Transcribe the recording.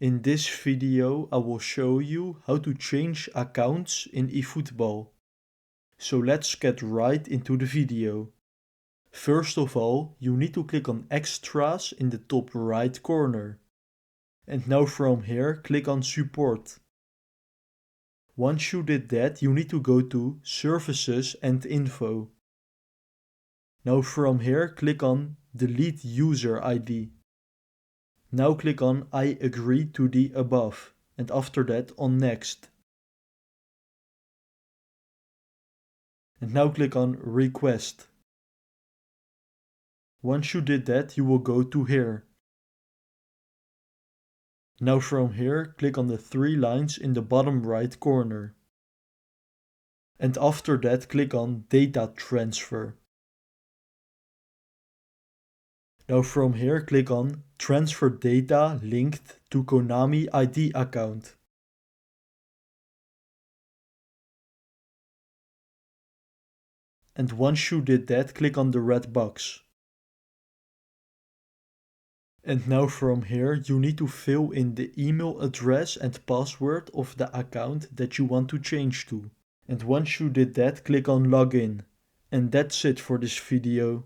In this video I will show you how to change accounts in eFootball. So let's get right into the video. First of all, you need to click on Extras in the top right corner. And now from here click on Support. Once you did that, you need to go to Services and Info. Now from here click on Delete User ID. Now click on I agree to the above, and after that on Next. And now click on Request. Once you did that, you will go to here. Now from here, click on the 3 lines in the bottom right corner. And after that, click on Data Transfer. Now from here, click on Transfer Data linked to Konami ID account. And once you did that, click on the red box. And now from here, you need to fill in the email address and password of the account that you want to change to. And once you did that, click on Login. And that's it for this video.